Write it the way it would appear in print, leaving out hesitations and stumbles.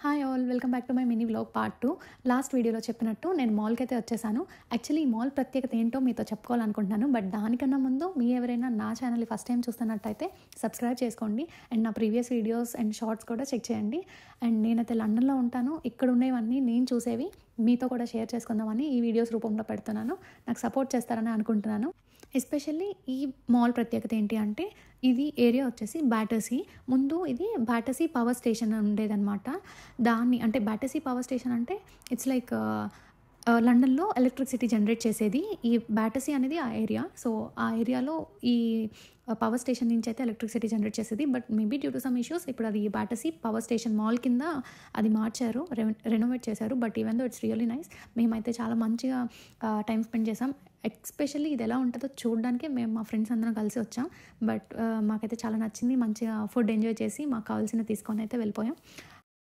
Hi all, welcome back to my mini vlog part 2. Last వీడియోలో చెప్పినట్టు నేను మాల్కి అయితే వచ్చేసాను. యాక్చువల్లీ ఈ మాల్ ప్రత్యేకత ఏంటో మీతో చెప్పుకోవాలనుకుంటున్నాను. బట్ దానికన్నా ముందు మీ ఎవరైనా నా ఛానల్ని ఫస్ట్ టైం చూస్తున్నట్టయితే సబ్స్క్రైబ్ చేసుకోండి అండ్ నా ప్రీవియస్ వీడియోస్ అండ్ షార్ట్స్ కూడా చెక్ చేయండి. అండ్ నేనైతే లండన్లో ఉంటాను. ఇక్కడ ఉండేవన్నీ నేను చూసేవి మీతో కూడా షేర్ చేసుకుందామని ఈ వీడియోస్ రూపంలో పెడుతున్నాను. నాకు సపోర్ట్ చేస్తారని అనుకుంటున్నాను. ఎస్పెషల్లీ ఈ మాల్ ప్రత్యేకత ఏంటి అంటే, ఇది ఏరియా వచ్చేసి బ్యాటర్సీ. ముందు ఇది బ్యాటర్సీ పవర్ స్టేషన్ ఉండేదన్నమాట. దాన్ని అంటే బ్యాటర్సీ పవర్ స్టేషన్ అంటే ఇట్స్ లైక్ లండన్లో ఎలక్ట్రిసిటీ జనరేట్ చేసేది ఈ బ్యాటర్సీ అనేది ఆ ఏరియా. సో ఆ ఏరియాలో ఈ పవర్ స్టేషన్ నుంచి అయితే ఎలక్ట్రిసిటీ జనరేట్ చేసేది. But maybe due to some issues ఇప్పుడు అది బ్యాటర్సీ పవర్ స్టేషన్ మాల్ కింద అది మార్చారు, రెనోవేట్ చేశారు. But even though it's really nice. మేమైతే చాలా మంచిగా టైం స్పెండ్ చేసాం. ఎస్పెషల్లీ ఇది ఎలా ఉంటుందో చూడడానికే మేము మా ఫ్రెండ్స్ అందరం కలిసి వచ్చాం. బట్ మాకైతే చాలా నచ్చింది. మంచిగా ఫుడ్ ఎంజాయ్ చేసి మాకు కావాల్సినవి తీసుకొని అయితే వెళ్ళిపోయాం.